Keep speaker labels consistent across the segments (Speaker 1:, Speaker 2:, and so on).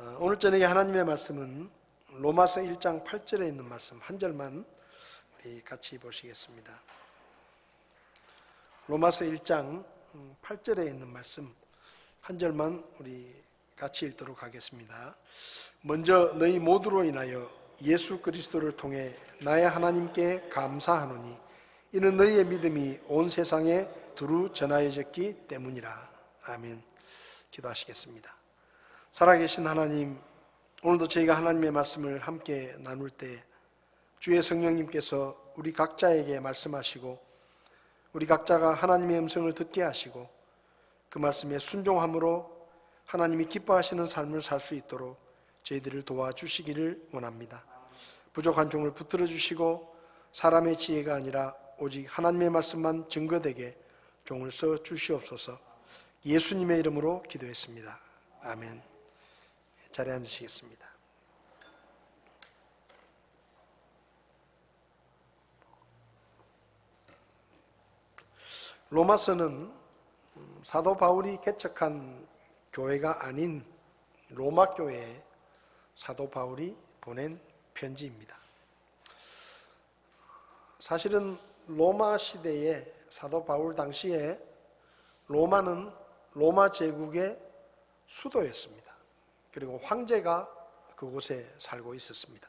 Speaker 1: 오늘 저녁에 하나님의 말씀은 로마서 1장 8절에 있는 말씀 한 절만 우리 같이 보시겠습니다. 로마서 1장 8절에 있는 말씀 한 절만 우리 같이 읽도록 하겠습니다. 먼저 너희 모두로 인하여 예수 그리스도를 통해 나의 하나님께 감사하노니 이는 너희의 믿음이 온 세상에 두루 전하여졌기 때문이라. 아멘. 기도하시겠습니다. 살아계신 하나님, 오늘도 저희가 하나님의 말씀을 함께 나눌 때 주의 성령님께서 우리 각자에게 말씀하시고 우리 각자가 하나님의 음성을 듣게 하시고 그 말씀에 순종함으로 하나님이 기뻐하시는 삶을 살 수 있도록 저희들을 도와주시기를 원합니다. 부족한 종을 붙들어 주시고 사람의 지혜가 아니라 오직 하나님의 말씀만 증거되게 종을 써 주시옵소서. 예수님의 이름으로 기도했습니다. 아멘. 자리에 앉으시겠습니다. 로마서는 사도 바울이 개척한 교회가 아닌 로마 교회에 사도 바울이 보낸 편지입니다. 사실은 로마 시대에 사도 바울 당시에 로마는 로마 제국의 수도였습니다. 그리고 황제가 그곳에 살고 있었습니다.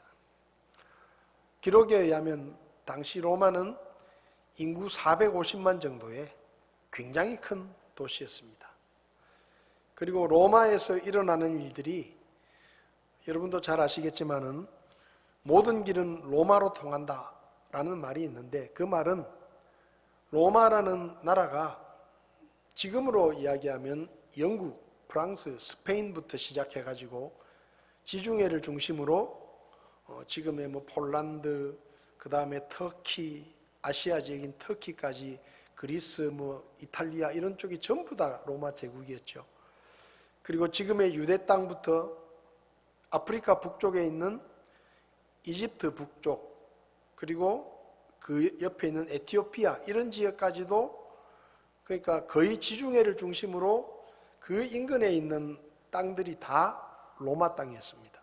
Speaker 1: 기록에 의하면 당시 로마는 인구 450만 정도의 굉장히 큰 도시였습니다. 그리고 로마에서 일어나는 일들이 여러분도 잘 아시겠지만은 모든 길은 로마로 통한다라는 말이 있는데 그 말은 로마라는 나라가 지금으로 이야기하면 영국, 프랑스, 스페인부터 시작해가지고 지중해를 중심으로 지금의 폴란드, 그 다음에 터키, 아시아 지역인 터키까지 그리스, 이탈리아 이런 쪽이 전부 다 로마 제국이었죠. 그리고 지금의 유대 땅부터 아프리카 북쪽에 있는 이집트 북쪽, 그리고 그 옆에 있는 에티오피아 이런 지역까지도 그러니까 거의 지중해를 중심으로 그 인근에 있는 땅들이 다 로마 땅이었습니다.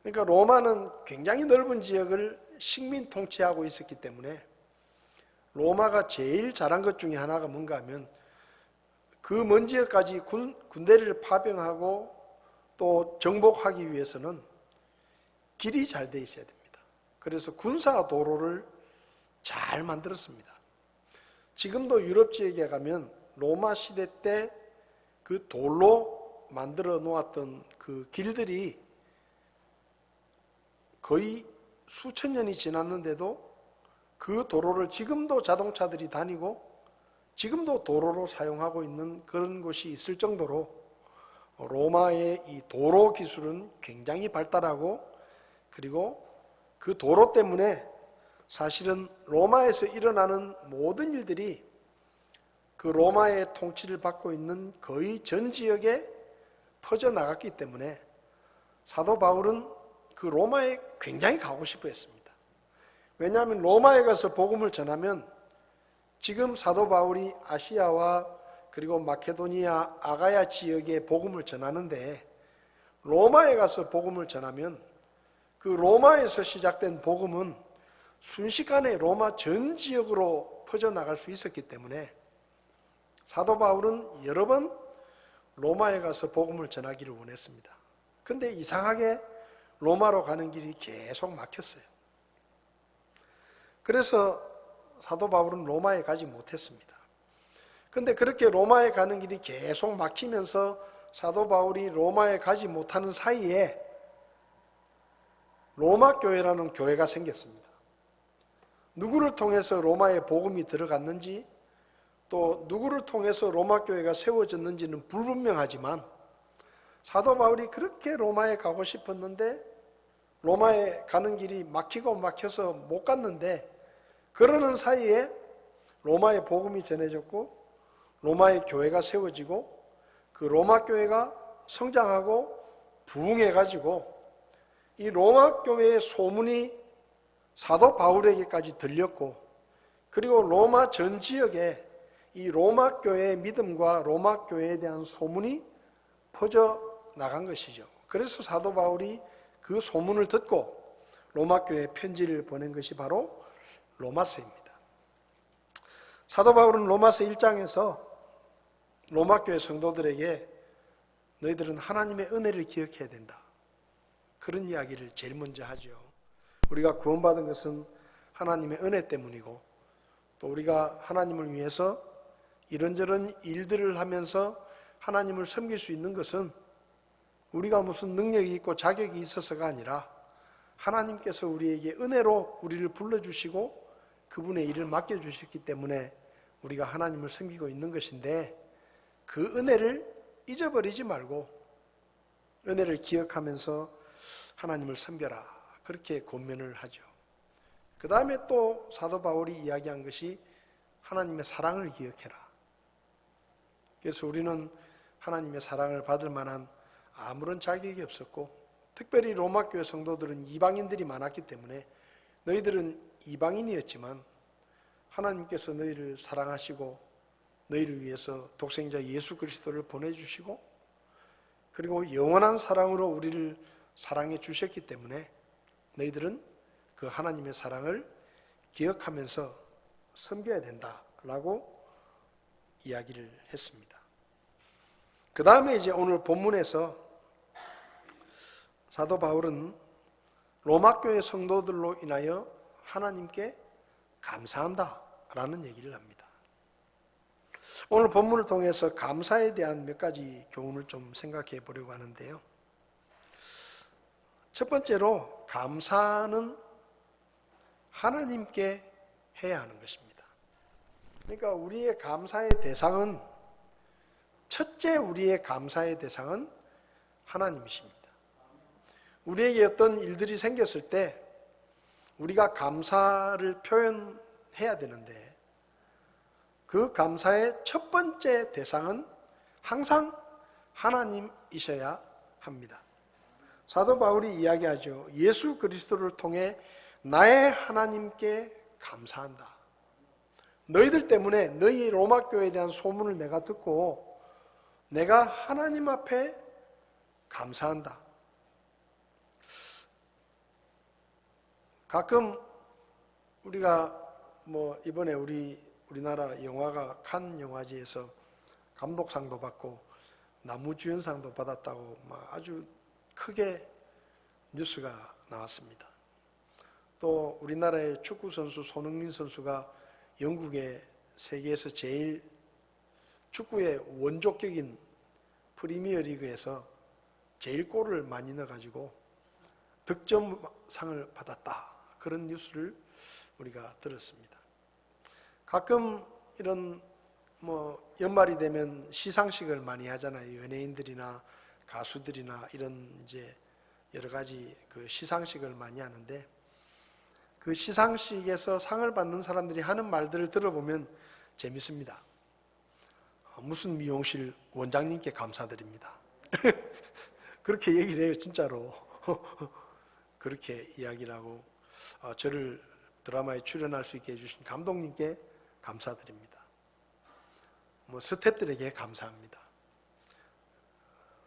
Speaker 1: 그러니까 로마는 굉장히 넓은 지역을 식민 통치하고 있었기 때문에 로마가 제일 잘한 것 중에 하나가 뭔가 하면 그 먼 지역까지 군대를 파병하고 또 정복하기 위해서는 길이 잘 돼 있어야 됩니다. 그래서 군사 도로를 잘 만들었습니다. 지금도 유럽 지역에 가면 로마 시대 때 그 돌로 만들어 놓았던 그 길들이 거의 수천 년이 지났는데도 그 도로를 지금도 자동차들이 다니고 지금도 도로로 사용하고 있는 그런 곳이 있을 정도로 로마의 이 도로 기술은 굉장히 발달하고 그리고 그 도로 때문에 사실은 로마에서 일어나는 모든 일들이 그 로마의 통치를 받고 있는 거의 전 지역에 퍼져나갔기 때문에 사도 바울은 그 로마에 굉장히 가고 싶어 했습니다. 왜냐하면 로마에 가서 복음을 전하면 지금 사도 바울이 아시아와 그리고 마케도니아, 아가야 지역에 복음을 전하는데 로마에 가서 복음을 전하면 그 로마에서 시작된 복음은 순식간에 로마 전 지역으로 퍼져나갈 수 있었기 때문에 사도 바울은 여러 번 로마에 가서 복음을 전하기를 원했습니다. 근데 이상하게 로마로 가는 길이 계속 막혔어요. 그래서 사도 바울은 로마에 가지 못했습니다. 근데 그렇게 로마에 가는 길이 계속 막히면서 사도 바울이 로마에 가지 못하는 사이에 로마 교회라는 교회가 생겼습니다. 누구를 통해서 로마에 복음이 들어갔는지 또 누구를 통해서 로마 교회가 세워졌는지는 불분명하지만 사도 바울이 그렇게 로마에 가고 싶었는데 로마에 가는 길이 막히고 막혀서 못 갔는데 그러는 사이에 로마의 복음이 전해졌고 로마의 교회가 세워지고 그 로마 교회가 성장하고 부흥해가지고 이 로마 교회의 소문이 사도 바울에게까지 들렸고 그리고 로마 전 지역에 이 로마 교회의 믿음과 로마 교회에 대한 소문이 퍼져 나간 것이죠. 그래서 사도 바울이 그 소문을 듣고 로마 교회에 편지를 보낸 것이 바로 로마서입니다. 사도 바울은 로마서 1장에서 로마 교회 성도들에게 너희들은 하나님의 은혜를 기억해야 된다, 그런 이야기를 제일 먼저 하죠. 우리가 구원받은 것은 하나님의 은혜 때문이고, 또 우리가 하나님을 위해서 이런저런 일들을 하면서 하나님을 섬길 수 있는 것은 우리가 무슨 능력이 있고 자격이 있어서가 아니라 하나님께서 우리에게 은혜로 우리를 불러주시고 그분의 일을 맡겨주셨기 때문에 우리가 하나님을 섬기고 있는 것인데, 그 은혜를 잊어버리지 말고 은혜를 기억하면서 하나님을 섬겨라, 그렇게 권면을 하죠. 그 다음에 또 사도 바울이 이야기한 것이 하나님의 사랑을 기억해라. 그래서 우리는 하나님의 사랑을 받을 만한 아무런 자격이 없었고, 특별히 로마 교회 성도들은 이방인들이 많았기 때문에 너희들은 이방인이었지만 하나님께서 너희를 사랑하시고 너희를 위해서 독생자 예수 그리스도를 보내주시고, 그리고 영원한 사랑으로 우리를 사랑해 주셨기 때문에 너희들은 그 하나님의 사랑을 기억하면서 섬겨야 된다라고 이야기를 했습니다. 그 다음에 이제 오늘 본문에서 사도 바울은 로마 교회 성도들로 인하여 하나님께 감사한다라는 얘기를 합니다. 오늘 본문을 통해서 감사에 대한 몇 가지 교훈을 좀 생각해 보려고 하는데요. 첫 번째로, 감사는 하나님께 해야 하는 것입니다. 그러니까 우리의 감사의 대상은, 첫째 우리의 감사의 대상은 하나님이십니다. 우리에게 어떤 일들이 생겼을 때 우리가 감사를 표현해야 되는데, 그 감사의 첫 번째 대상은 항상 하나님이셔야 합니다. 사도 바울이 이야기하죠. 예수 그리스도를 통해 나의 하나님께 감사한다. 너희들 때문에, 너희 로마 교회에 대한 소문을 내가 듣고 내가 하나님 앞에 감사한다. 가끔 우리가 이번에 우리나라 영화가 칸 영화제에서 감독상도 받고 나무주연상도 받았다고 아주 크게 뉴스가 나왔습니다. 또 우리나라의 축구 선수 손흥민 선수가 영국의 세계에서 제일 축구의 원조격인 프리미어리그에서 제일 골을 많이 넣어가지고 득점상을 받았다, 그런 뉴스를 우리가 들었습니다. 가끔 이런 연말이 되면 시상식을 많이 하잖아요. 연예인들이나 가수들이나 이런 이제 여러 가지 그 시상식을 많이 하는데, 그 시상식에서 상을 받는 사람들이 하는 말들을 들어보면 재밌습니다. 무슨 미용실 원장님께 감사드립니다. 그렇게 얘기를 해요, 진짜로. 그렇게 이야기를 하고, 저를 드라마에 출연할 수 있게 해주신 감독님께 감사드립니다. 스태프들에게 감사합니다.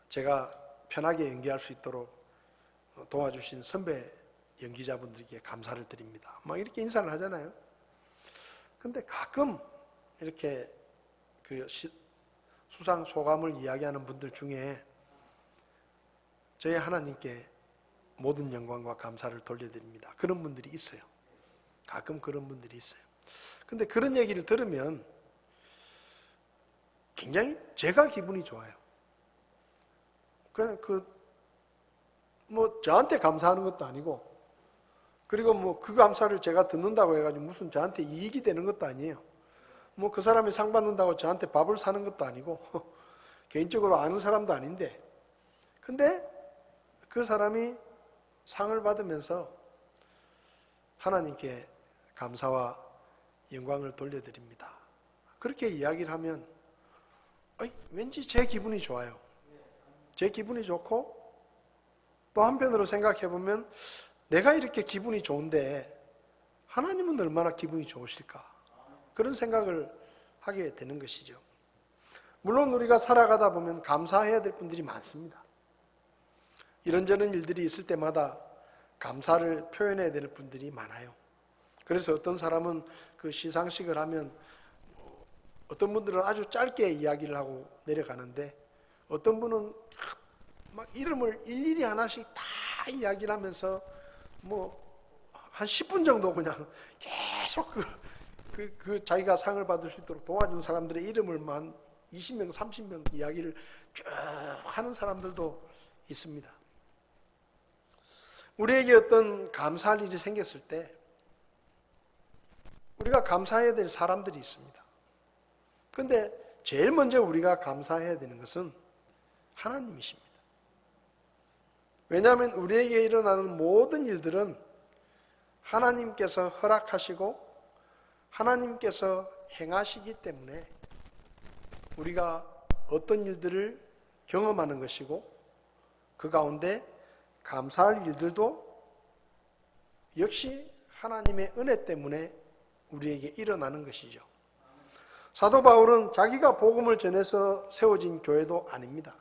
Speaker 1: 제가 편하게 연기할 수 있도록 도와주신 선배 연기자분들에게 감사를 드립니다. 이렇게 인사를 하잖아요. 근데 가끔 이렇게 그 수상 소감을 이야기하는 분들 중에 저희 하나님께 모든 영광과 감사를 돌려드립니다, 그런 분들이 있어요. 가끔 그런 분들이 있어요. 근데 그런 얘기를 들으면 굉장히 제가 기분이 좋아요. 그냥 저한테 감사하는 것도 아니고, 그리고 그 감사를 제가 듣는다고 해가지고 무슨 저한테 이익이 되는 것도 아니에요. 그 사람이 상 받는다고 저한테 밥을 사는 것도 아니고, 개인적으로 아는 사람도 아닌데, 근데 그 사람이 상을 받으면서 하나님께 감사와 영광을 돌려드립니다, 그렇게 이야기를 하면 왠지 제 기분이 좋아요. 제 기분이 좋고, 또 한편으로 생각해 보면 내가 이렇게 기분이 좋은데 하나님은 얼마나 기분이 좋으실까, 그런 생각을 하게 되는 것이죠. 물론 우리가 살아가다 보면 감사해야 될 분들이 많습니다. 이런저런 일들이 있을 때마다 감사를 표현해야 될 분들이 많아요. 그래서 어떤 사람은 그 시상식을 하면 어떤 분들은 아주 짧게 이야기를 하고 내려가는데 어떤 분은 막 이름을 일일이 하나씩 다 이야기를 하면서 뭐 한 10분 정도 그냥 계속 그 자기가 상을 받을 수 있도록 도와준 사람들의 이름을 만 20명, 30명 이야기를 쭉 하는 사람들도 있습니다. 우리에게 어떤 감사할 일이 생겼을 때 우리가 감사해야 될 사람들이 있습니다. 그런데 제일 먼저 우리가 감사해야 되는 것은 하나님이십니다. 왜냐하면 우리에게 일어나는 모든 일들은 하나님께서 허락하시고 하나님께서 행하시기 때문에 우리가 어떤 일들을 경험하는 것이고 그 가운데 감사할 일들도 역시 하나님의 은혜 때문에 우리에게 일어나는 것이죠. 사도 바울은 자기가 복음을 전해서 세워진 교회도 아닙니다.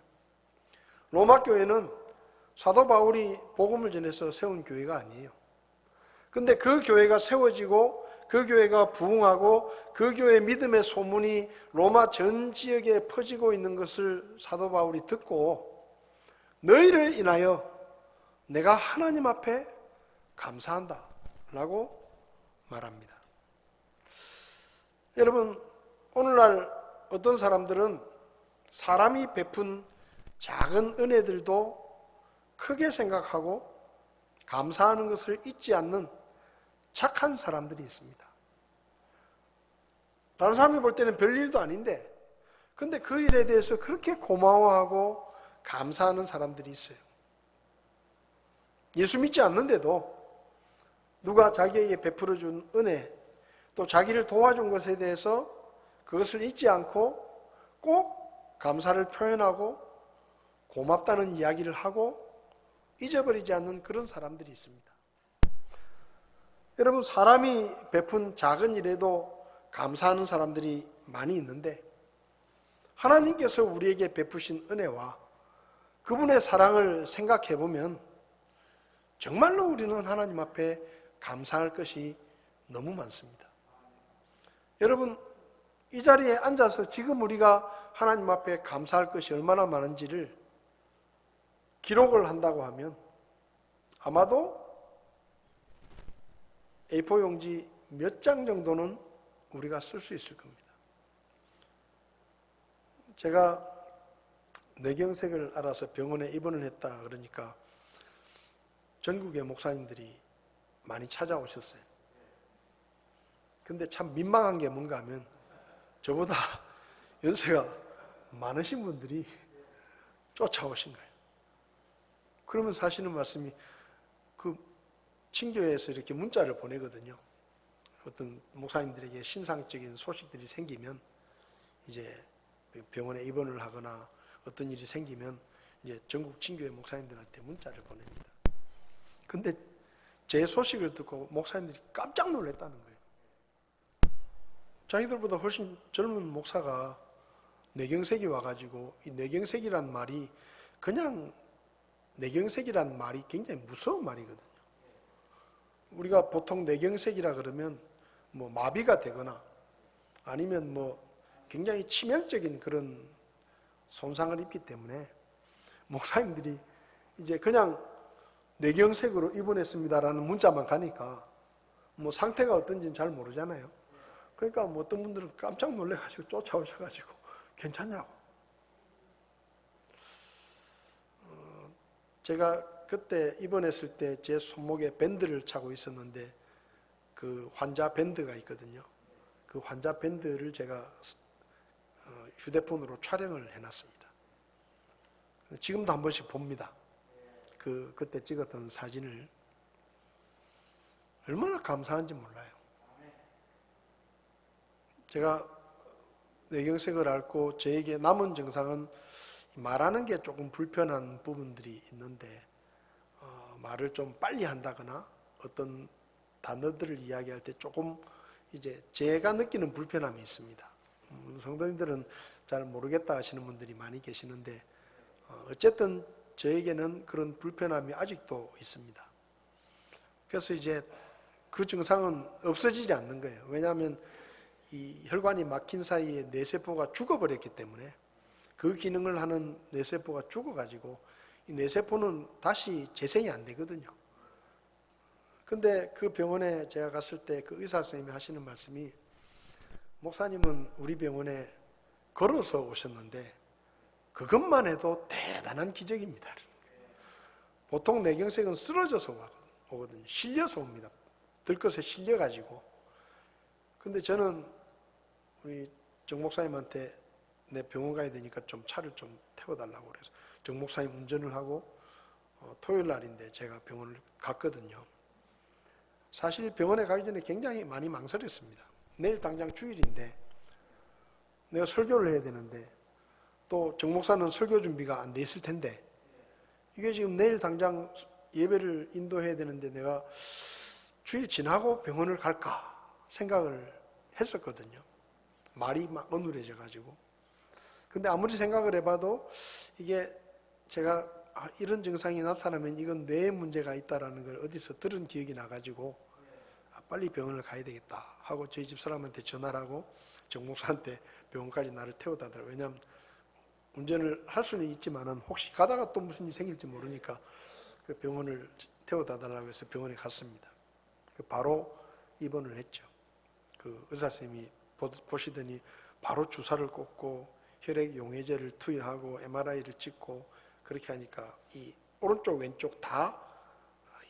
Speaker 1: 로마 교회는 사도 바울이 복음을 전해서 세운 교회가 아니에요. 근데 그 교회가 세워지고 그 교회가 부흥하고 그 교회의 믿음의 소문이 로마 전 지역에 퍼지고 있는 것을 사도 바울이 듣고 너희를 인하여 내가 하나님 앞에 감사한다 라고 말합니다. 여러분, 오늘날 어떤 사람들은 사람이 베푼 작은 은혜들도 크게 생각하고 감사하는 것을 잊지 않는 착한 사람들이 있습니다. 다른 사람이 볼 때는 별일도 아닌데 근데 그 일에 대해서 그렇게 고마워하고 감사하는 사람들이 있어요. 예수 믿지 않는데도 누가 자기에게 베풀어준 은혜 또 자기를 도와준 것에 대해서 그것을 잊지 않고 꼭 감사를 표현하고 고맙다는 이야기를 하고 잊어버리지 않는 그런 사람들이 있습니다. 여러분, 사람이 베푼 작은 일에도 감사하는 사람들이 많이 있는데 하나님께서 우리에게 베푸신 은혜와 그분의 사랑을 생각해 보면 정말로 우리는 하나님 앞에 감사할 것이 너무 많습니다. 여러분, 이 자리에 앉아서 지금 우리가 하나님 앞에 감사할 것이 얼마나 많은지를 기록을 한다고 하면 아마도 A4 용지 몇 장 정도는 우리가 쓸 수 있을 겁니다. 제가 뇌경색을 알아서 병원에 입원을 했다 그러니까 전국의 목사님들이 많이 찾아오셨어요. 근데 참 민망한 게 뭔가 하면 저보다 연세가 많으신 분들이 쫓아오신 거예요. 그러면서 하시는 말씀이 그 친교회에서 이렇게 문자를 보내거든요. 어떤 목사님들에게 신상적인 소식들이 생기면 이제 병원에 입원을 하거나 어떤 일이 생기면 이제 전국 친교회 목사님들한테 문자를 보냅니다. 근데 제 소식을 듣고 목사님들이 깜짝 놀랐다는 거예요. 자기들보다 훨씬 젊은 목사가 뇌경색이 와가지고 이 뇌경색이란 말이 그냥 뇌경색이란 말이 굉장히 무서운 말이거든요. 우리가 보통 뇌경색이라 그러면 뭐 마비가 되거나 아니면 뭐 굉장히 치명적인 그런 손상을 입기 때문에 목사님들이 이제 그냥 뇌경색으로 입원했습니다라는 문자만 가니까 뭐 상태가 어떤지는 잘 모르잖아요. 그러니까 뭐 어떤 분들은 깜짝 놀래가지고 쫓아오셔가지고 괜찮냐고. 제가 그때 입원했을 때 제 손목에 밴드를 차고 있었는데 그 환자 밴드가 있거든요. 그 환자 밴드를 제가 휴대폰으로 촬영을 해놨습니다. 지금도 한 번씩 봅니다. 그때 찍었던 사진을. 얼마나 감사한지 몰라요. 제가 뇌경색을 앓고 저에게 남은 증상은 말하는 게 조금 불편한 부분들이 있는데 말을 좀 빨리 한다거나 어떤 단어들을 이야기할 때 조금 이제 제가 느끼는 불편함이 있습니다. 성도님들은 잘 모르겠다 하시는 분들이 많이 계시는데 어쨌든 저에게는 그런 불편함이 아직도 있습니다. 그래서 이제 그 증상은 없어지지 않는 거예요. 왜냐하면 이 혈관이 막힌 사이에 뇌세포가 죽어버렸기 때문에 그 기능을 하는 뇌세포가 죽어가지고 이 뇌세포는 다시 재생이 안 되거든요. 근데 그 병원에 제가 갔을 때 그 의사 선생님이 하시는 말씀이, 목사님은 우리 병원에 걸어서 오셨는데 그것만 해도 대단한 기적입니다. 보통 뇌경색은 쓰러져서 오거든요. 실려서 옵니다. 들것에 실려가지고. 근데 저는 우리 정 목사님한테 내 병원 가야 되니까 좀 차를 좀 태워달라고 그래서 정 목사님 운전을 하고 토요일 날인데 제가 병원을 갔거든요. 사실 병원에 가기 전에 굉장히 많이 망설였습니다. 내일 당장 주일인데 내가 설교를 해야 되는데 또 정 목사는 설교 준비가 안 돼 있을 텐데 이게 지금 내일 당장 예배를 인도해야 되는데 내가 주일 지나고 병원을 갈까 생각을 했었거든요. 말이 막 어눌해져 가지고. 근데 아무리 생각을 해봐도 이게 제가 이런 증상이 나타나면 이건 뇌에 문제가 있다라는 걸 어디서 들은 기억이 나가지고 빨리 병원을 가야 되겠다 하고 저희 집 사람한테 전화를 하고 정 목사한테 병원까지 나를 태워다 달라고. 왜냐하면 운전을 할 수는 있지만은 혹시 가다가 또 무슨 일이 생길지 모르니까 그 병원을 태워다 달라고 해서 병원에 갔습니다. 바로 입원을 했죠. 그 의사 선생님이 보시더니 바로 주사를 꽂고 혈액 용해제를 투여하고 MRI를 찍고 그렇게 하니까 이 오른쪽 왼쪽 다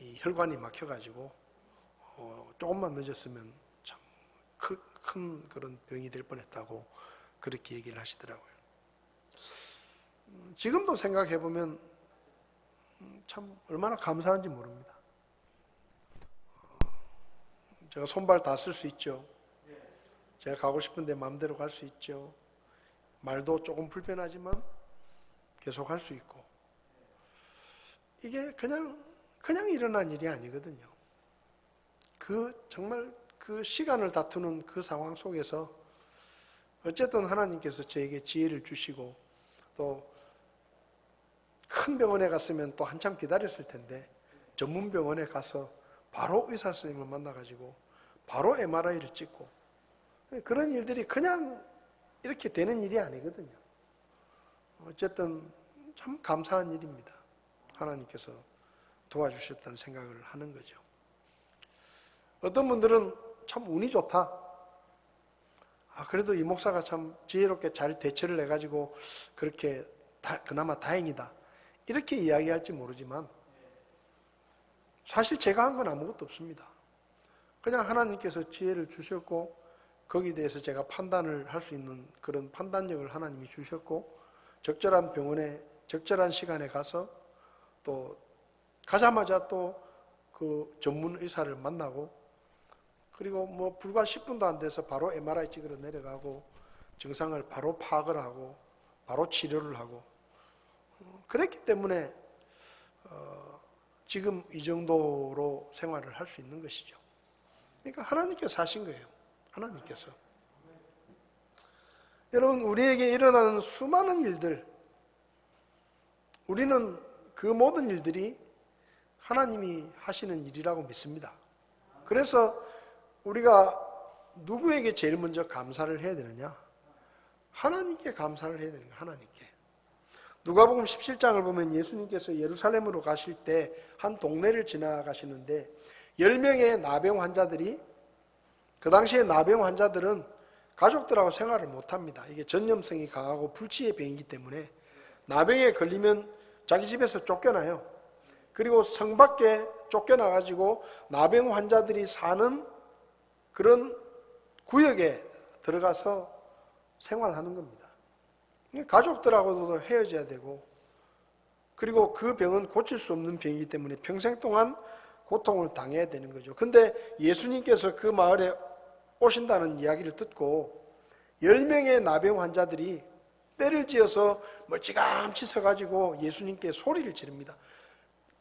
Speaker 1: 이 혈관이 막혀가지고 조금만 늦었으면 참 큰 그런 병이 될 뻔했다고 그렇게 얘기를 하시더라고요. 지금도 생각해 보면 참 얼마나 감사한지 모릅니다. 제가 손발 다 쓸 수 있죠. 제가 가고 싶은데 마음대로 갈 수 있죠. 말도 조금 불편하지만 계속 할 수 있고. 이게 그냥 일어난 일이 아니거든요. 정말 그 시간을 다투는 그 상황 속에서 어쨌든 하나님께서 저에게 지혜를 주시고 또 큰 병원에 갔으면 또 한참 기다렸을 텐데 전문 병원에 가서 바로 의사 선생님을 만나가지고 바로 MRI를 찍고 그런 일들이 그냥 이렇게 되는 일이 아니거든요. 어쨌든 참 감사한 일입니다. 하나님께서 도와주셨다는 생각을 하는 거죠. 어떤 분들은 참 운이 좋다. 그래도 이 목사가 참 지혜롭게 잘 대처를 해가지고 그렇게 그나마 다행이다. 이렇게 이야기할지 모르지만 사실 제가 한 건 아무것도 없습니다. 그냥 하나님께서 지혜를 주셨고 거기에 대해서 제가 판단을 할 수 있는 그런 판단력을 하나님이 주셨고 적절한 병원에 적절한 시간에 가서 또 가자마자 또 그 전문 의사를 만나고 그리고 뭐 불과 10분도 안 돼서 바로 MRI 찍으러 내려가고 증상을 바로 파악을 하고 바로 치료를 하고 그랬기 때문에 지금 이 정도로 생활을 할 수 있는 것이죠. 그러니까 하나님께서 하신 거예요. 하나님께서. 여러분 우리에게 일어나는 수많은 일들 우리는 그 모든 일들이 하나님이 하시는 일이라고 믿습니다. 그래서 우리가 누구에게 제일 먼저 감사를 해야 되느냐? 하나님께 감사를 해야 되는 거예요. 하나님께. 누가복음 17장을 보면 예수님께서 예루살렘으로 가실 때 한 동네를 지나가시는데 10명의 나병 환자들이 그 당시에 나병 환자들은 가족들하고 생활을 못합니다. 이게 전염성이 강하고 불치의 병이기 때문에 나병에 걸리면 자기 집에서 쫓겨나요. 그리고 성 밖에 쫓겨나가지고 나병 환자들이 사는 그런 구역에 들어가서 생활하는 겁니다. 가족들하고도 헤어져야 되고 그리고 그 병은 고칠 수 없는 병이기 때문에 평생 동안 고통을 당해야 되는 거죠. 근데 예수님께서 그 마을에 오신다는 이야기를 듣고 10명의 나병 환자들이 떼를 지어서 멀찌감치 서가지고 예수님께 소리를 지릅니다.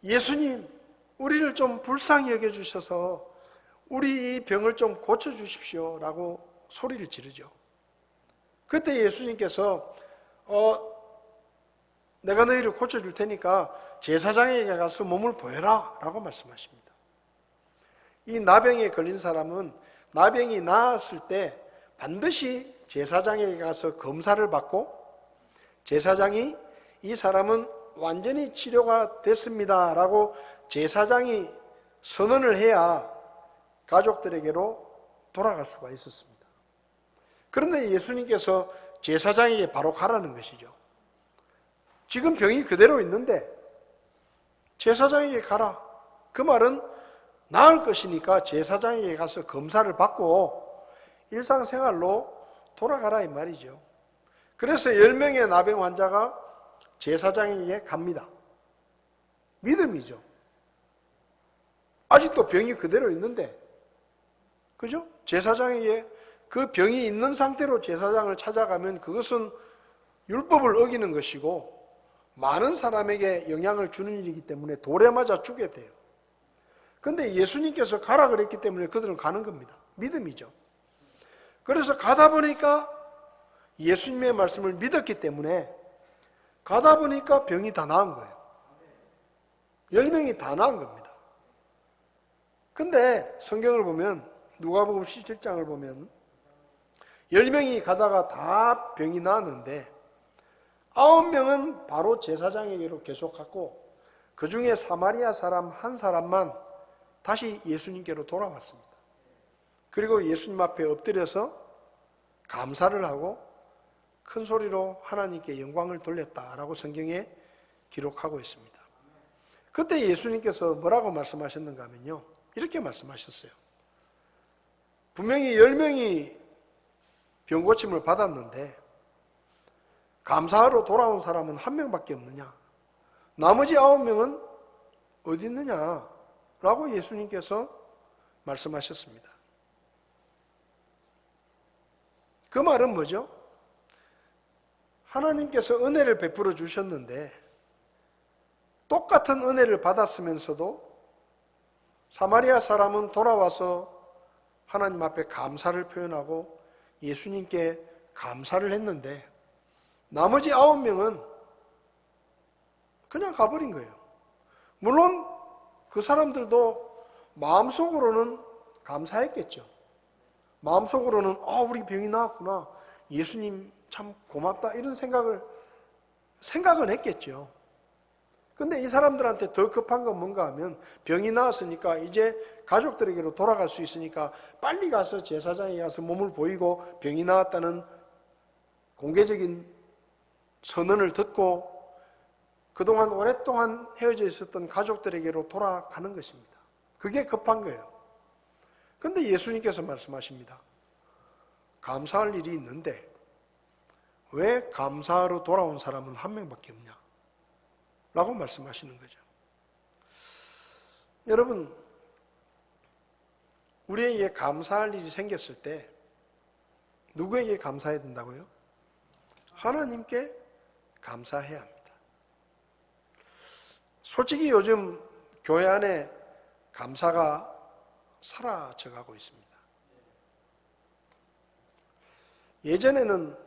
Speaker 1: 예수님, 우리를 좀 불쌍히 여겨주셔서 우리 이 병을 좀 고쳐주십시오 라고 소리를 지르죠. 그때 예수님께서 내가 너희를 고쳐줄 테니까 제사장에게 가서 몸을 보여라 라고 말씀하십니다. 이 나병에 걸린 사람은 나병이 나았을 때 반드시 제사장에게 가서 검사를 받고 제사장이 이 사람은 완전히 치료가 됐습니다 라고 제사장이 선언을 해야 가족들에게로 돌아갈 수가 있었습니다. 그런데 예수님께서 제사장에게 바로 가라는 것이죠. 지금 병이 그대로 있는데 제사장에게 가라. 그 말은 나을 것이니까 제사장에게 가서 검사를 받고 일상생활로 돌아가라 이 말이죠. 그래서 10명의 나병 환자가 제사장에게 갑니다. 믿음이죠. 아직도 병이 그대로 있는데, 그죠? 제사장에게 그 병이 있는 상태로 제사장을 찾아가면 그것은 율법을 어기는 것이고 많은 사람에게 영향을 주는 일이기 때문에 돌에 맞아 죽게 돼요. 그런데 예수님께서 가라 그랬기 때문에 그들은 가는 겁니다. 믿음이죠. 그래서 가다 보니까 예수님의 말씀을 믿었기 때문에 가다 보니까 병이 다 나은 거예요. 10명이 다 나은 겁니다. 근데 성경을 보면 누가복음 17장을 보면 10명이 가다가 다 병이 나았는데 9명은 바로 제사장에게로 계속 갔고 그 중에 사마리아 사람 한 사람만 다시 예수님께로 돌아왔습니다. 그리고 예수님 앞에 엎드려서 감사를 하고 큰 소리로 하나님께 영광을 돌렸다라고 성경에 기록하고 있습니다. 그때 예수님께서 뭐라고 말씀하셨는가 하면요, 이렇게 말씀하셨어요. 분명히 10명이 병고침을 받았는데 감사하러 돌아온 사람은 1명밖에 없느냐? 나머지 9명은 어디 있느냐? 라고 예수님께서 말씀하셨습니다. 그 말은 뭐죠? 하나님께서 은혜를 베풀어 주셨는데 똑같은 은혜를 받았으면서도 사마리아 사람은 돌아와서 하나님 앞에 감사를 표현하고 예수님께 감사를 했는데 나머지 9명은 그냥 가버린 거예요. 물론 그 사람들도 마음속으로는 감사했겠죠. 마음속으로는 우리 병이 나았구나. 예수님 참 고맙다. 이런 생각은 했겠죠. 근데 이 사람들한테 더 급한 건 뭔가 하면 병이 나았으니까 이제 가족들에게로 돌아갈 수 있으니까 빨리 가서 제사장에 가서 몸을 보이고 병이 나았다는 공개적인 선언을 듣고 그동안 오랫동안 헤어져 있었던 가족들에게로 돌아가는 것입니다. 그게 급한 거예요. 그런데 예수님께서 말씀하십니다. 감사할 일이 있는데 왜 감사하러 돌아온 사람은 1명밖에 없냐? 라고 말씀하시는 거죠. 여러분, 우리에게 감사할 일이 생겼을 때 누구에게 감사해야 된다고요? 하나님께 감사해야 합니다. 솔직히 요즘 교회 안에 감사가 사라져가고 있습니다. 예전에는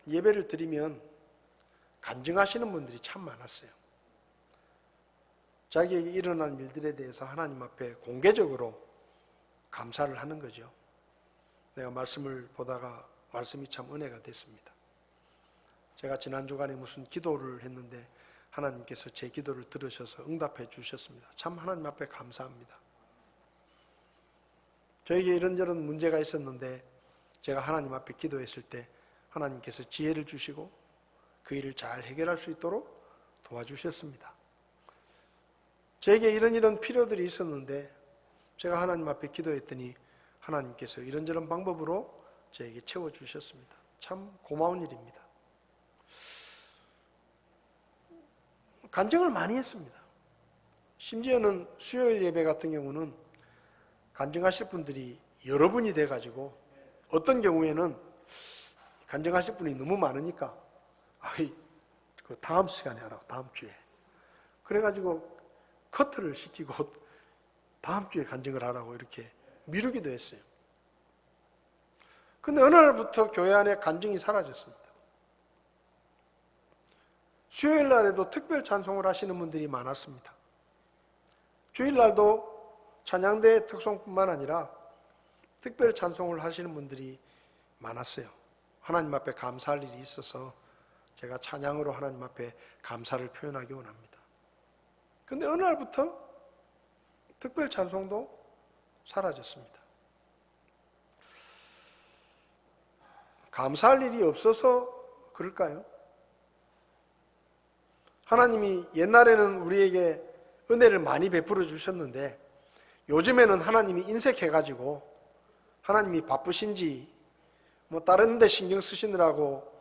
Speaker 1: 예배를 드리면 간증하시는 분들이 참 많았어요. 자기에게 일어난 일들에 대해서 하나님 앞에 공개적으로 감사를 하는 거죠. 내가 말씀을 보다가 말씀이 참 은혜가 됐습니다. 제가 지난 주간에 무슨 기도를 했는데 하나님께서 제 기도를 들으셔서 응답해 주셨습니다. 참 하나님 앞에 감사합니다. 저에게 이런저런 문제가 있었는데 제가 하나님 앞에 기도했을 때 하나님께서 지혜를 주시고 그 일을 잘 해결할 수 있도록 도와주셨습니다. 저에게 이런 필요들이 있었는데 제가 하나님 앞에 기도했더니 하나님께서 이런저런 방법으로 저에게 채워주셨습니다. 참 고마운 일입니다. 간증을 많이 했습니다. 심지어는 수요일 예배 같은 경우는 간증하실 분들이 여러 분이 돼가지고 어떤 경우에는 간증하실 분이 너무 많으니까 그 다음 시간에 하라고, 다음 주에. 그래가지고 커트를 시키고 다음 주에 간증을 하라고 이렇게 미루기도 했어요. 근데 어느 날부터 교회 안에 간증이 사라졌습니다. 수요일 날에도 특별 찬송을 하시는 분들이 많았습니다. 주일날도 찬양대 특송뿐만 아니라 특별 찬송을 하시는 분들이 많았어요. 하나님 앞에 감사할 일이 있어서 제가 찬양으로 하나님 앞에 감사를 표현하기 원합니다. 그런데 어느 날부터 특별 찬송도 사라졌습니다. 감사할 일이 없어서 그럴까요? 하나님이 옛날에는 우리에게 은혜를 많이 베풀어 주셨는데 요즘에는 하나님이 인색해가지고 하나님이 바쁘신지 뭐 다른 데 신경 쓰시느라고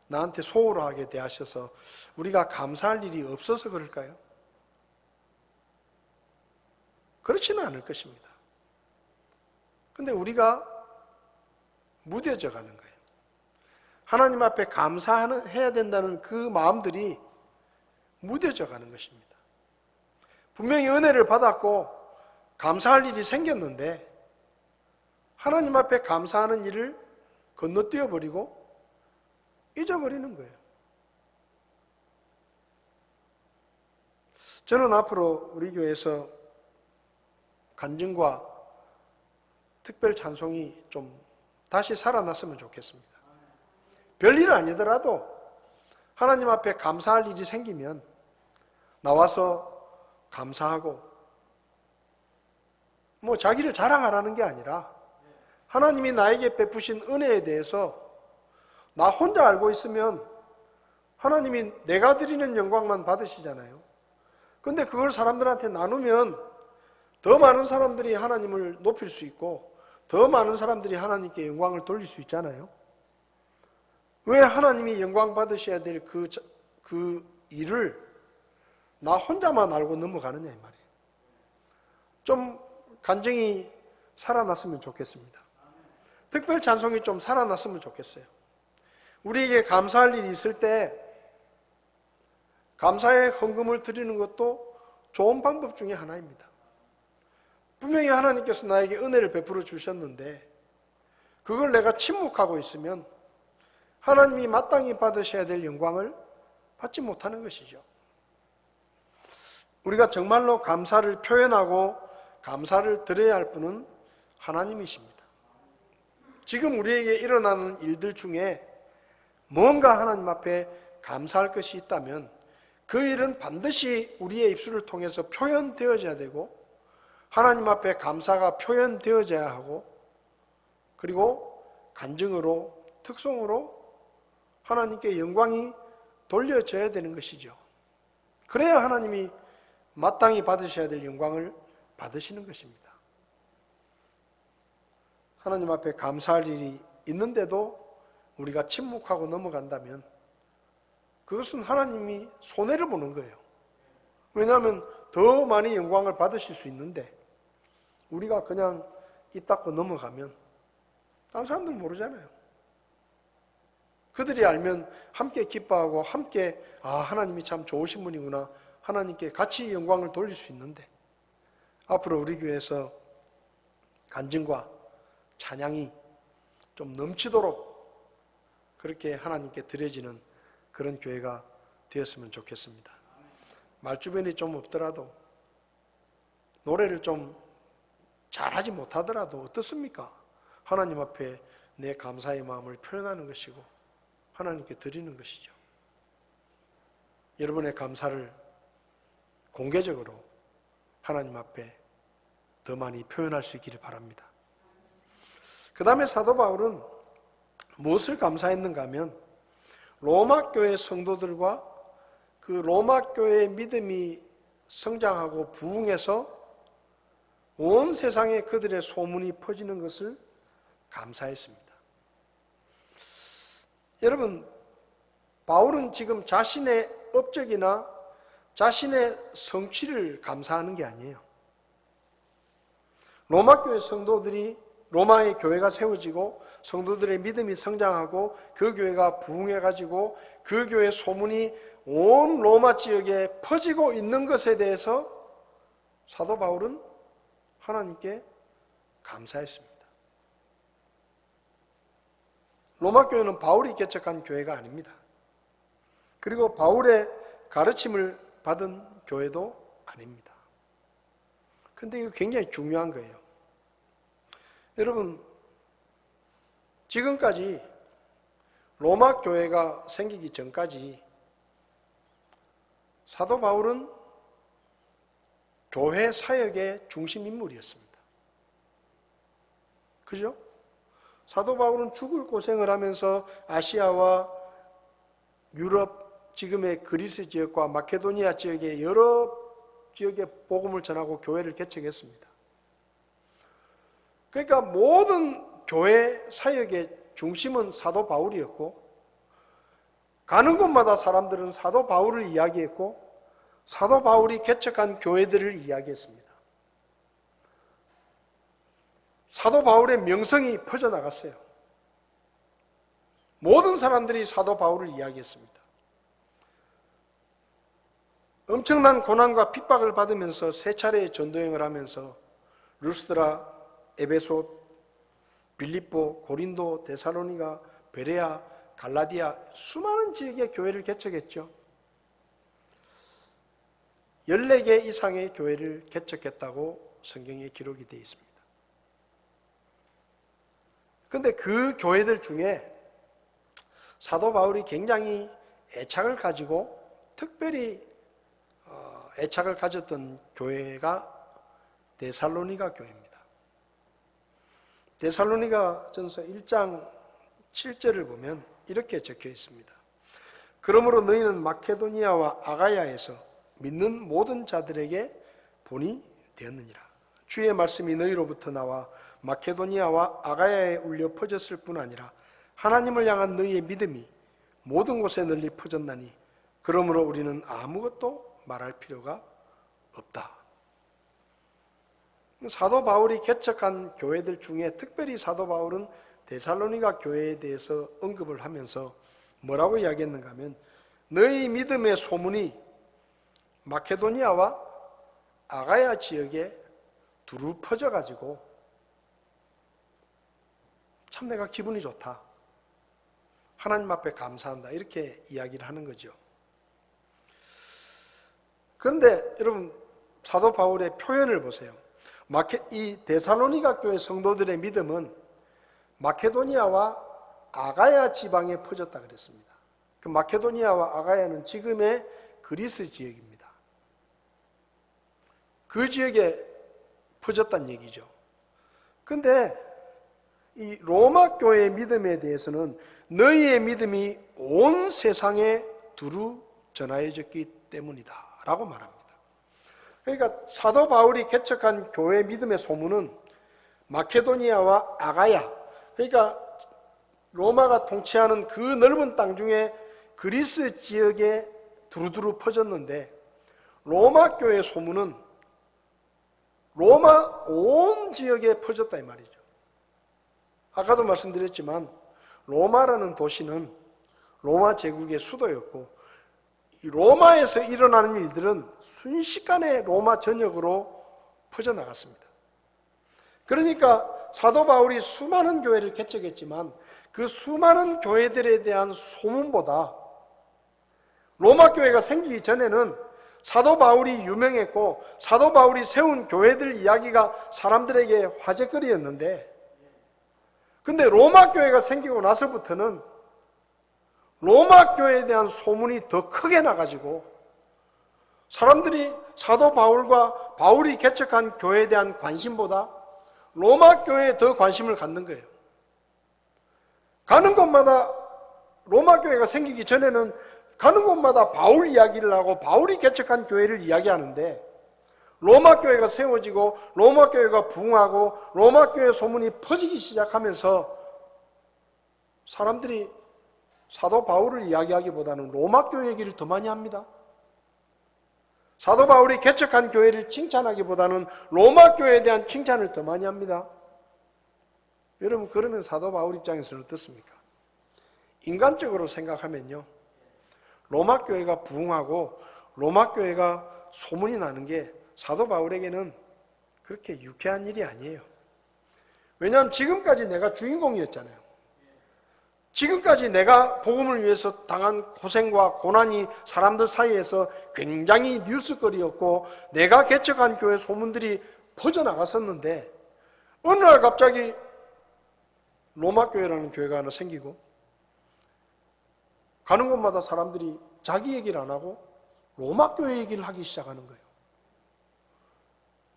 Speaker 1: 나한테 소홀하게 대하셔서 우리가 감사할 일이 없어서 그럴까요? 그렇지는 않을 것입니다. 근데 우리가 무뎌져 가는 거예요. 하나님 앞에 감사해야 된다는 그 마음들이 무뎌져 가는 것입니다. 분명히 은혜를 받았고 감사할 일이 생겼는데 하나님 앞에 감사하는 일을 건너뛰어 버리고 잊어버리는 거예요. 저는 앞으로 우리 교회에서 간증과 특별 찬송이 좀 다시 살아났으면 좋겠습니다. 별일 아니더라도 하나님 앞에 감사할 일이 생기면 나와서 감사하고 뭐 자기를 자랑하라는 게 아니라 하나님이 나에게 베푸신 은혜에 대해서 나 혼자 알고 있으면 하나님이 내가 드리는 영광만 받으시잖아요. 근데 그걸 사람들한테 나누면 더 많은 사람들이 하나님을 높일 수 있고 더 많은 사람들이 하나님께 영광을 돌릴 수 있잖아요. 왜 하나님이 영광 받으셔야 될 그 일을 나 혼자만 알고 넘어가느냐 이 말이에요. 좀 간증이 살아났으면 좋겠습니다. 특별 찬송이 좀 살아났으면 좋겠어요. 우리에게 감사할 일이 있을 때 감사의 헌금을 드리는 것도 좋은 방법 중에 하나입니다. 분명히 하나님께서 나에게 은혜를 베풀어 주셨는데 그걸 내가 침묵하고 있으면 하나님이 마땅히 받으셔야 될 영광을 받지 못하는 것이죠. 우리가 정말로 감사를 표현하고 감사를 드려야 할 분은 하나님이십니다. 지금 우리에게 일어나는 일들 중에 뭔가 하나님 앞에 감사할 것이 있다면 그 일은 반드시 우리의 입술을 통해서 표현되어져야 되고 하나님 앞에 감사가 표현되어져야 하고 그리고 간증으로 특송으로 하나님께 영광이 돌려져야 되는 것이죠. 그래야 하나님이 마땅히 받으셔야 될 영광을 받으시는 것입니다. 하나님 앞에 감사할 일이 있는데도 우리가 침묵하고 넘어간다면 그것은 하나님이 손해를 보는 거예요. 왜냐하면 더 많이 영광을 받으실 수 있는데 우리가 그냥 입 닫고 넘어가면 다른 사람들은 모르잖아요. 그들이 알면 함께 기뻐하고 함께 하나님이 참 좋으신 분이구나 하나님께 같이 영광을 돌릴 수 있는데 앞으로 우리 교회에서 간증과 찬양이 좀 넘치도록 그렇게 하나님께 드려지는 그런 교회가 되었으면 좋겠습니다. 말주변이 좀 없더라도 노래를 좀 잘하지 못하더라도 어떻습니까? 하나님 앞에 내 감사의 마음을 표현하는 것이고 하나님께 드리는 것이죠. 여러분의 감사를 공개적으로 하나님 앞에 더 많이 표현할 수 있기를 바랍니다. 그 다음에 사도 바울은 무엇을 감사했는가 하면 로마 교회 성도들과 그 로마 교회의 믿음이 성장하고 부흥해서 온 세상에 그들의 소문이 퍼지는 것을 감사했습니다. 여러분, 바울은 지금 자신의 업적이나 자신의 성취를 감사하는 게 아니에요. 로마 교회 성도들이 로마의 교회가 세워지고 성도들의 믿음이 성장하고 그 교회가 부흥해가지고 그 교회 소문이 온 로마 지역에 퍼지고 있는 것에 대해서 사도 바울은 하나님께 감사했습니다. 로마 교회는 바울이 개척한 교회가 아닙니다. 그리고 바울의 가르침을 받은 교회도 아닙니다. 근데 이거 굉장히 중요한 거예요. 여러분, 지금까지 로마 교회가 생기기 전까지 사도 바울은 교회 사역의 중심 인물이었습니다. 그죠? 사도 바울은 죽을 고생을 하면서 아시아와 유럽, 지금의 그리스 지역과 마케도니아 지역의 여러 지역에 복음을 전하고 교회를 개척했습니다. 그러니까 모든 교회 사역의 중심은 사도 바울이었고, 가는 곳마다 사람들은 사도 바울을 이야기했고, 사도 바울이 개척한 교회들을 이야기했습니다. 사도 바울의 명성이 퍼져나갔어요. 모든 사람들이 사도 바울을 이야기했습니다. 엄청난 고난과 핍박을 받으면서 세 차례의 전도여행을 하면서 루스드라, 에베소, 빌립보, 고린도, 데살로니가, 베레아, 갈라디아 수많은 지역의 교회를 개척했죠. 14개 이상의 교회를 개척했다고 성경에 기록이 되어 있습니다. 그런데 그 교회들 중에 사도 바울이 굉장히 애착을 가지고 특별히 애착을 가졌던 교회가 데살로니가 교회입니다. 데살로니가 전서 1장 7절을 보면 이렇게 적혀 있습니다. 그러므로 너희는 마케도니아와 아가야에서 믿는 모든 자들에게 본이 되었느니라. 주의 말씀이 너희로부터 나와 마케도니아와 아가야에 울려 퍼졌을 뿐 아니라 하나님을 향한 너희의 믿음이 모든 곳에 널리 퍼졌나니 그러므로 우리는 아무것도 말할 필요가 없다. 사도 바울이 개척한 교회들 중에 특별히 사도 바울은 데살로니가 교회에 대해서 언급을 하면서 뭐라고 이야기했는가 하면 너희 믿음의 소문이 마케도니아와 아가야 지역에 두루 퍼져가지고 참 내가 기분이 좋다. 하나님 앞에 감사한다. 이렇게 이야기를 하는 거죠. 그런데 여러분 사도 바울의 표현을 보세요. 이 데살로니가 교회 성도들의 믿음은 마케도니아와 아가야 지방에 퍼졌다 그랬습니다. 그 마케도니아와 아가야는 지금의 그리스 지역입니다. 그 지역에 퍼졌다는 얘기죠. 그런데 이 로마 교회의 믿음에 대해서는 너희의 믿음이 온 세상에 두루 전하여졌기 때문이다 라고 말합니다. 그러니까 사도 바울이 개척한 교회 믿음의 소문은 마케도니아와 아가야, 그러니까 로마가 통치하는 그 넓은 땅 중에 그리스 지역에 두루두루 퍼졌는데 로마 교회 소문은 로마 온 지역에 퍼졌다 이 말이죠. 아까도 말씀드렸지만 로마라는 도시는 로마 제국의 수도였고 이 로마에서 일어나는 일들은 순식간에 로마 전역으로 퍼져나갔습니다. 그러니까 사도 바울이 수많은 교회를 개척했지만 그 수많은 교회들에 대한 소문보다 로마 교회가 생기기 전에는 사도 바울이 유명했고 사도 바울이 세운 교회들 이야기가 사람들에게 화제거리였는데 근데 로마 교회가 생기고 나서부터는 로마 교회에 대한 소문이 더 크게 나가지고 사람들이 사도 바울과 바울이 개척한 교회에 대한 관심보다 로마 교회에 더 관심을 갖는 거예요. 가는 곳마다 로마 교회가 생기기 전에는 가는 곳마다 바울 이야기를 하고 바울이 개척한 교회를 이야기하는데 로마 교회가 세워지고 로마 교회가 부흥하고 로마 교회 소문이 퍼지기 시작하면서 사람들이 사도 바울을 이야기하기보다는 로마 교회 얘기를 더 많이 합니다. 사도 바울이 개척한 교회를 칭찬하기보다는 로마 교회에 대한 칭찬을 더 많이 합니다. 여러분 그러면 사도 바울 입장에서는 어떻습니까? 인간적으로 생각하면요 로마 교회가 부흥하고 로마 교회가 소문이 나는 게 사도 바울에게는 그렇게 유쾌한 일이 아니에요. 왜냐하면 지금까지 내가 주인공이었잖아요. 지금까지 내가 복음을 위해서 당한 고생과 고난이 사람들 사이에서 굉장히 뉴스거리였고 내가 개척한 교회 소문들이 퍼져나갔었는데 어느 날 갑자기 로마교회라는 교회가 하나 생기고 가는 곳마다 사람들이 자기 얘기를 안 하고 로마교회 얘기를 하기 시작하는 거예요.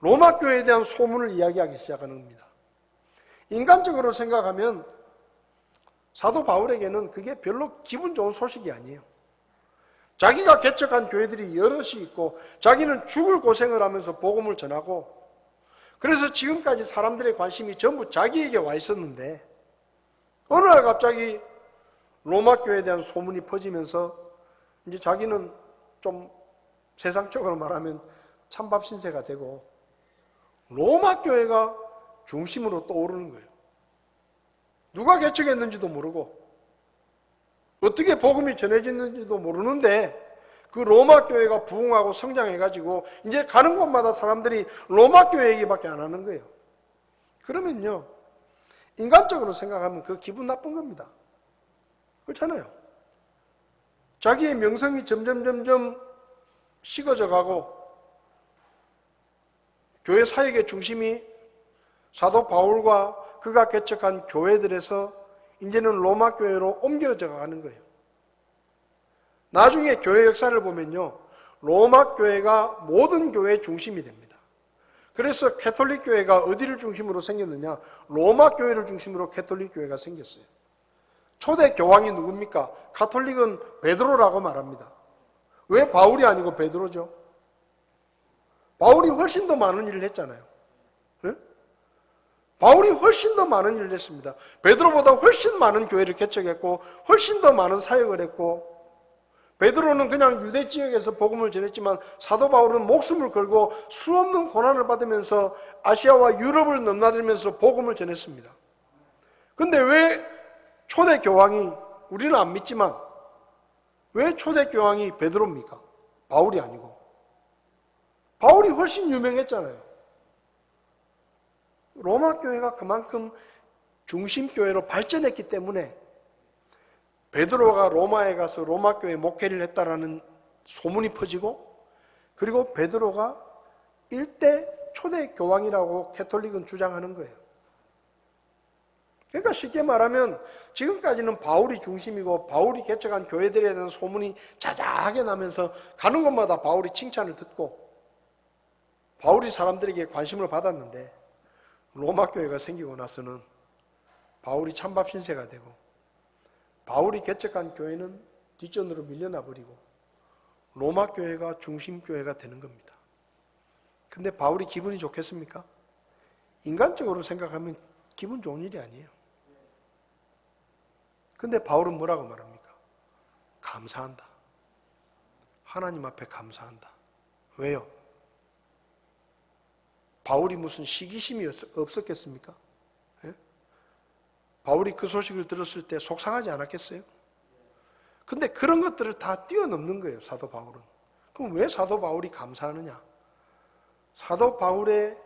Speaker 1: 로마교회에 대한 소문을 이야기하기 시작하는 겁니다. 인간적으로 생각하면 사도 바울에게는 그게 별로 기분 좋은 소식이 아니에요. 자기가 개척한 교회들이 여럿이 있고 자기는 죽을 고생을 하면서 복음을 전하고 그래서 지금까지 사람들의 관심이 전부 자기에게 와 있었는데 어느 날 갑자기 로마교회에 대한 소문이 퍼지면서 이제 자기는 좀 세상적으로 말하면 찬밥 신세가 되고 로마교회가 중심으로 떠오르는 거예요. 누가 개척했는지도 모르고 어떻게 복음이 전해졌는지도 모르는데 그 로마교회가 부흥하고 성장해가지고 이제 가는 곳마다 사람들이 로마교회 얘기밖에 안 하는 거예요. 그러면요 인간적으로 생각하면 그 기분 나쁜 겁니다. 그렇잖아요. 자기의 명성이 점점 식어져 가고 교회 사역의 중심이 사도 바울과 그가 개척한 교회들에서 이제는 로마 교회로 옮겨져 가는 거예요. 나중에 교회 역사를 보면요, 로마 교회가 모든 교회의 중심이 됩니다. 그래서 캐톨릭 교회가 어디를 중심으로 생겼느냐? 로마 교회를 중심으로 캐톨릭 교회가 생겼어요. 초대 교황이 누굽니까? 가톨릭은 베드로라고 말합니다. 왜 바울이 아니고 베드로죠? 바울이 훨씬 더 많은 일을 했잖아요. 네? 바울이 훨씬 더 많은 일을 했습니다. 베드로보다 훨씬 많은 교회를 개척했고 훨씬 더 많은 사역을 했고 베드로는 그냥 유대 지역에서 복음을 전했지만 사도 바울은 목숨을 걸고 수없는 고난을 받으면서 아시아와 유럽을 넘나들면서 복음을 전했습니다. 근데 왜 초대 교황이, 우리는 안 믿지만 왜 초대 교황이 베드로입니까? 바울이 아니고. 바울이 훨씬 유명했잖아요. 로마 교회가 그만큼 중심교회로 발전했기 때문에 베드로가 로마에 가서 로마 교회 목회를 했다라는 소문이 퍼지고 그리고 베드로가 일대 초대 교황이라고 캐톨릭은 주장하는 거예요. 그러니까 쉽게 말하면 지금까지는 바울이 중심이고 바울이 개척한 교회들에 대한 소문이 자자하게 나면서 가는 곳마다 바울이 칭찬을 듣고 바울이 사람들에게 관심을 받았는데 로마 교회가 생기고 나서는 바울이 찬밥 신세가 되고 바울이 개척한 교회는 뒷전으로 밀려나 버리고 로마 교회가 중심 교회가 되는 겁니다. 근데 바울이 기분이 좋겠습니까? 인간적으로 생각하면 기분 좋은 일이 아니에요. 근데 바울은 뭐라고 말합니까? 감사한다. 하나님 앞에 감사한다. 왜요? 바울이 무슨 시기심이 없었겠습니까? 예? 바울이 그 소식을 들었을 때 속상하지 않았겠어요? 근데 그런 것들을 다 뛰어넘는 거예요, 사도 바울은. 그럼 왜 사도 바울이 감사하느냐? 사도 바울의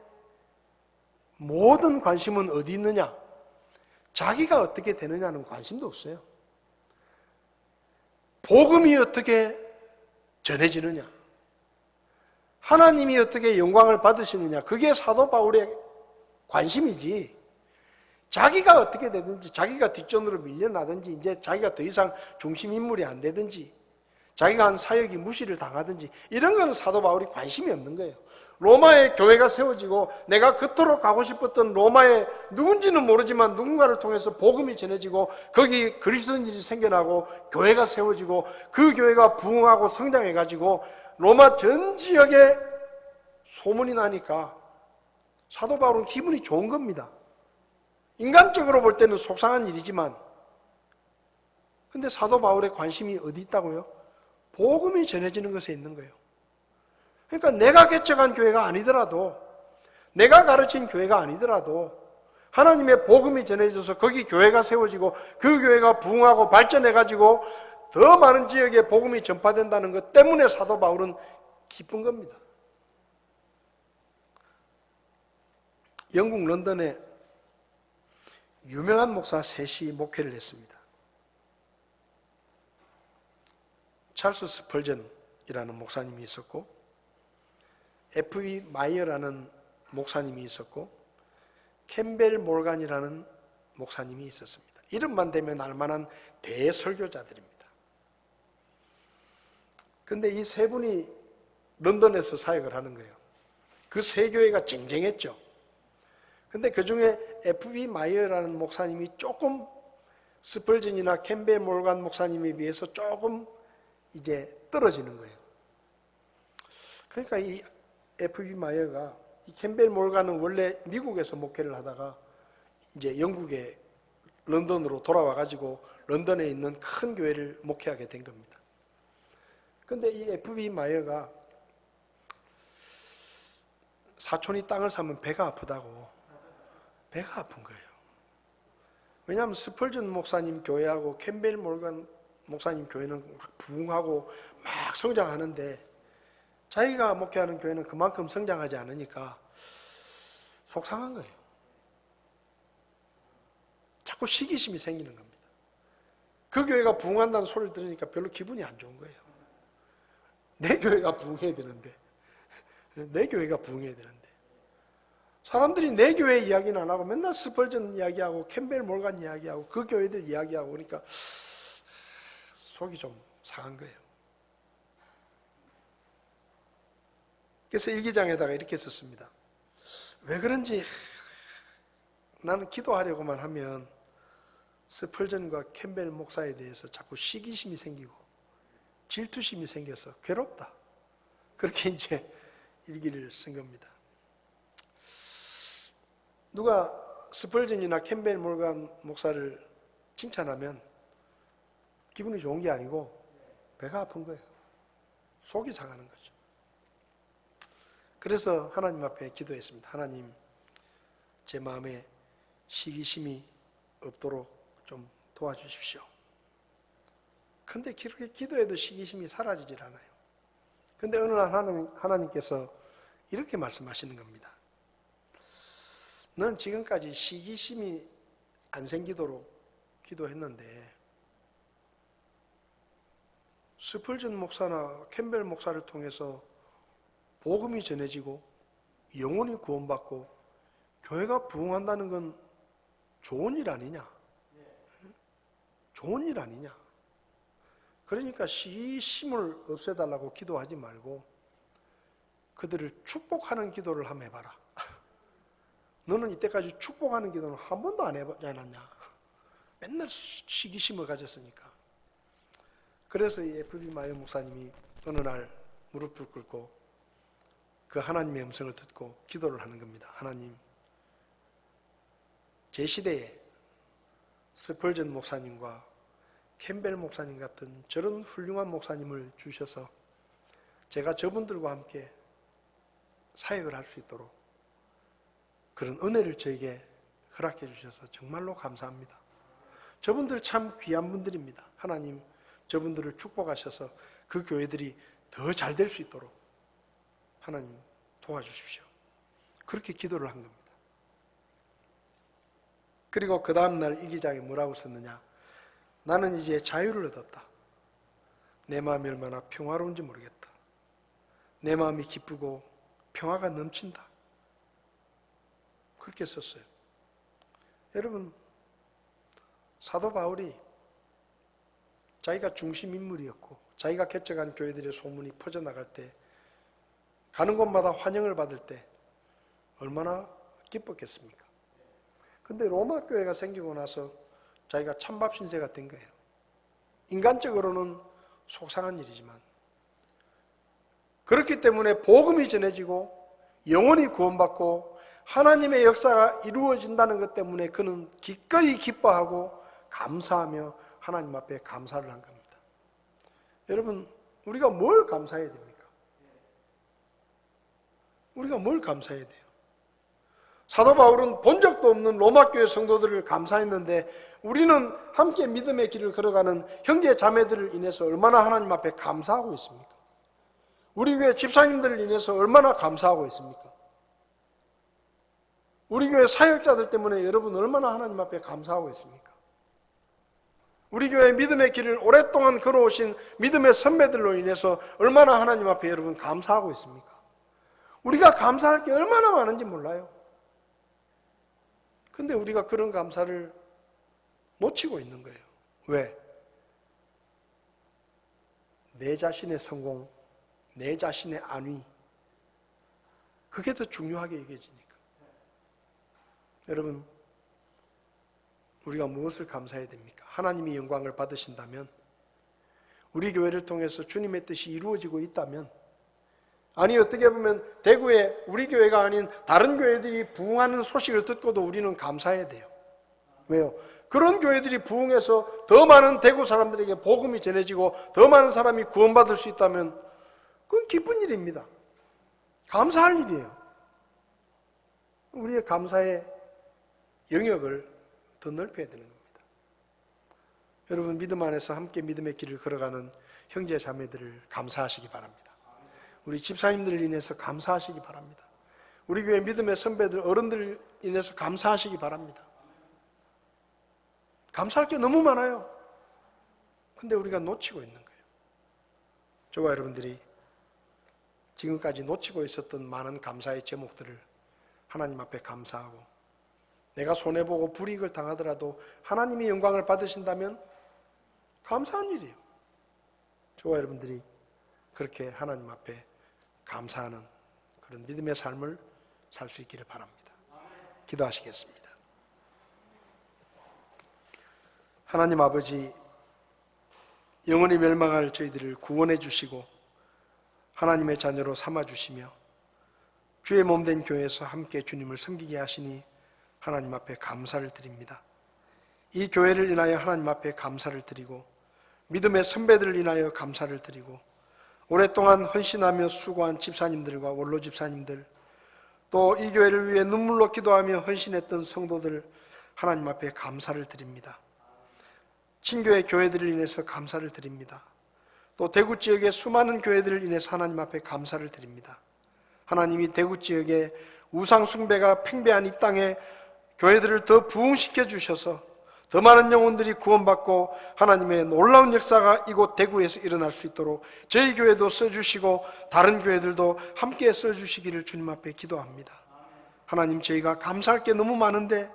Speaker 1: 모든 관심은 어디 있느냐? 자기가 어떻게 되느냐는 관심도 없어요. 복음이 어떻게 전해지느냐? 하나님이 어떻게 영광을 받으시느냐? 그게 사도 바울의 관심이지. 자기가 어떻게 되든지, 자기가 뒷전으로 밀려나든지, 이제 자기가 더 이상 중심 인물이 안 되든지, 자기가 한 사역이 무시를 당하든지, 이런 거는 사도 바울이 관심이 없는 거예요. 로마의 교회가 세워지고 내가 그토록 가고 싶었던 로마에 누군지는 모르지만 누군가를 통해서 복음이 전해지고 거기 그리스도인들이 생겨나고 교회가 세워지고 그 교회가 부흥하고 성장해가지고 로마 전 지역에 소문이 나니까 사도 바울은 기분이 좋은 겁니다. 인간적으로 볼 때는 속상한 일이지만 근데 사도 바울의 관심이 어디 있다고요? 복음이 전해지는 것에 있는 거예요. 그러니까 내가 개척한 교회가 아니더라도 내가 가르친 교회가 아니더라도 하나님의 복음이 전해져서 거기 교회가 세워지고 그 교회가 부흥하고 발전해가지고 더 많은 지역에 복음이 전파된다는 것 때문에 사도 바울은 기쁜 겁니다. 영국 런던에 유명한 목사 셋이 목회를 했습니다. 찰스 스펄전이라는 목사님이 있었고 F.B. 마이어라는 목사님이 있었고 캠벨 몰간이라는 목사님이 있었습니다. 이름만 대면 알만한 대설교자들입니다. 그런데 이 세 분이 런던에서 사역을 하는 거예요. 그 세 교회가 쟁쟁했죠. 근데 그 중에 F.B. 마이어라는 목사님이 조금 스펄전이나 캠벨 몰간 목사님에 비해서 조금 이제 떨어지는 거예요. 그러니까 이 F.B. 마이어가 이 캠벨 몰간은 원래 미국에서 목회를 하다가 이제 영국에 런던으로 돌아와 가지고 런던에 있는 큰 교회를 목회하게 된 겁니다. 근데 이 F.B. 마이어가 사촌이 땅을 사면 배가 아프다고 배가 아픈 거예요. 왜냐하면 스펄전 목사님 교회하고 캠벨 몰간 목사님 교회는 막 부흥하고 막 성장하는데 자기가 목회하는 교회는 그만큼 성장하지 않으니까 속상한 거예요. 자꾸 시기심이 생기는 겁니다. 그 교회가 부흥한다는 소리를 들으니까 별로 기분이 안 좋은 거예요. 내 교회가 부흥해야 되는데 내 교회가 부흥해야 되는데 사람들이 내 교회 이야기는 안 하고 맨날 스펄전 이야기하고 캠벨 몰간 이야기하고 그 교회들 이야기하고 그러니까 속이 좀 상한 거예요. 그래서 일기장에다가 이렇게 썼습니다. 왜 그런지 나는 기도하려고만 하면 스펄전과 캠벨 목사에 대해서 자꾸 시기심이 생기고 질투심이 생겨서 괴롭다. 그렇게 이제 일기를 쓴 겁니다. 누가 스펄전이나 캠벨 몰간 목사를 칭찬하면 기분이 좋은 게 아니고 배가 아픈 거예요. 속이 상하는 거죠. 그래서 하나님 앞에 기도했습니다. 하나님, 제 마음에 시기심이 없도록 좀 도와주십시오. 근데 그렇게 기도해도 시기심이 사라지질 않아요. 근데 어느 날 하나님께서 이렇게 말씀하시는 겁니다. 너는 지금까지 시기심이 안 생기도록 기도했는데 스펄전 목사나 캠벨 목사를 통해서 복음이 전해지고 영혼이 구원받고 교회가 부흥한다는 건 좋은 일 아니냐? 좋은 일 아니냐? 그러니까 시기심을 없애달라고 기도하지 말고 그들을 축복하는 기도를 한번 해봐라. 너는 이때까지 축복하는 기도는 한 번도 안 해보지 않았냐? 맨날 시기심을 가졌으니까. 그래서 이 F.B. 마이어 목사님이 어느 날 무릎을 꿇고 그 하나님의 음성을 듣고 기도를 하는 겁니다. 하나님, 제 시대에 스펄전 목사님과 캠벨 목사님 같은 저런 훌륭한 목사님을 주셔서 제가 저분들과 함께 사역을 할 수 있도록 그런 은혜를 저에게 허락해 주셔서 정말로 감사합니다. 저분들 참 귀한 분들입니다. 하나님, 저분들을 축복하셔서 그 교회들이 더 잘 될 수 있도록 하나님 도와주십시오. 그렇게 기도를 한 겁니다. 그리고 그 다음날 일기장에 뭐라고 썼느냐? 나는 이제 자유를 얻었다. 내 마음이 얼마나 평화로운지 모르겠다. 내 마음이 기쁘고 평화가 넘친다. 그렇게 썼어요. 여러분, 사도 바울이 자기가 중심 인물이었고 자기가 개척한 교회들의 소문이 퍼져나갈 때 가는 곳마다 환영을 받을 때 얼마나 기뻤겠습니까? 근데 로마 교회가 생기고 나서 자기가 찬밥 신세가 된 거예요. 인간적으로는 속상한 일이지만 그렇기 때문에 복음이 전해지고 영혼이 구원받고 하나님의 역사가 이루어진다는 것 때문에 그는 기꺼이 기뻐하고 감사하며 하나님 앞에 감사를 한 겁니다. 여러분, 우리가 뭘 감사해야 됩니까? 우리가 뭘 감사해야 돼요? 사도 바울은 본 적도 없는 로마 교회 성도들을 감사했는데 우리는 함께 믿음의 길을 걸어가는 형제 자매들을 인해서 얼마나 하나님 앞에 감사하고 있습니까? 우리 교회 집사님들을 인해서 얼마나 감사하고 있습니까? 우리 교회 사역자들 때문에 여러분 얼마나 하나님 앞에 감사하고 있습니까? 우리 교회 믿음의 길을 오랫동안 걸어오신 믿음의 선배들로 인해서 얼마나 하나님 앞에 여러분 감사하고 있습니까? 우리가 감사할 게 얼마나 많은지 몰라요. 근데 우리가 그런 감사를 놓치고 있는 거예요. 왜? 내 자신의 성공, 내 자신의 안위, 그게 더 중요하게 여겨지니까. 여러분, 우리가 무엇을 감사해야 됩니까? 하나님이 영광을 받으신다면, 우리 교회를 통해서 주님의 뜻이 이루어지고 있다면, 아니 어떻게 보면 대구에 우리 교회가 아닌 다른 교회들이 부흥하는 소식을 듣고도 우리는 감사해야 돼요. 왜요? 그런 교회들이 부흥해서 더 많은 대구 사람들에게 복음이 전해지고 더 많은 사람이 구원받을 수 있다면 그건 기쁜 일입니다. 감사할 일이에요. 우리의 감사의 영역을 더 넓혀야 되는 겁니다. 여러분, 믿음 안에서 함께 믿음의 길을 걸어가는 형제 자매들을 감사하시기 바랍니다. 우리 집사님들을 인해서 감사하시기 바랍니다. 우리 교회 믿음의 선배들, 어른들을 인해서 감사하시기 바랍니다. 감사할 게 너무 많아요. 근데 우리가 놓치고 있는 거예요. 저와 여러분들이 지금까지 놓치고 있었던 많은 감사의 제목들을 하나님 앞에 감사하고, 내가 손해보고 불이익을 당하더라도 하나님이 영광을 받으신다면 감사한 일이에요. 저와 여러분들이 그렇게 하나님 앞에 감사하는 그런 믿음의 삶을 살 수 있기를 바랍니다. 기도하시겠습니다. 하나님 아버지, 영원히 멸망할 저희들을 구원해 주시고 하나님의 자녀로 삼아 주시며 주의 몸된 교회에서 함께 주님을 섬기게 하시니 하나님 앞에 감사를 드립니다. 이 교회를 인하여 하나님 앞에 감사를 드리고 믿음의 선배들을 인하여 감사를 드리고 오랫동안 헌신하며 수고한 집사님들과 원로 집사님들, 또 이 교회를 위해 눈물로 기도하며 헌신했던 성도들 하나님 앞에 감사를 드립니다. 친교회 교회들을 인해서 감사를 드립니다. 또 대구 지역의 수많은 교회들을 인해서 하나님 앞에 감사를 드립니다. 하나님이 대구 지역의 우상 숭배가 팽배한 이 땅에 교회들을 더 부흥시켜 주셔서 더 많은 영혼들이 구원받고 하나님의 놀라운 역사가 이곳 대구에서 일어날 수 있도록 저희 교회도 써주시고 다른 교회들도 함께 써주시기를 주님 앞에 기도합니다. 하나님, 저희가 감사할 게 너무 많은데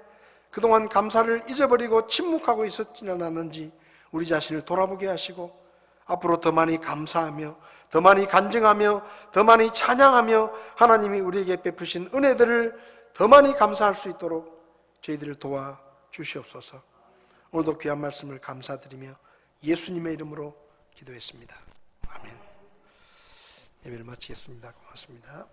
Speaker 1: 그동안 감사를 잊어버리고 침묵하고 있었지는 않았는지 우리 자신을 돌아보게 하시고 앞으로 더 많이 감사하며 더 많이 간증하며 더 많이 찬양하며 하나님이 우리에게 베푸신 은혜들을 더 많이 감사할 수 있도록 저희들을 도와주시옵소서. 오늘도 귀한 말씀을 감사드리며 예수님의 이름으로 기도했습니다. 아멘. 예배를 마치겠습니다. 고맙습니다.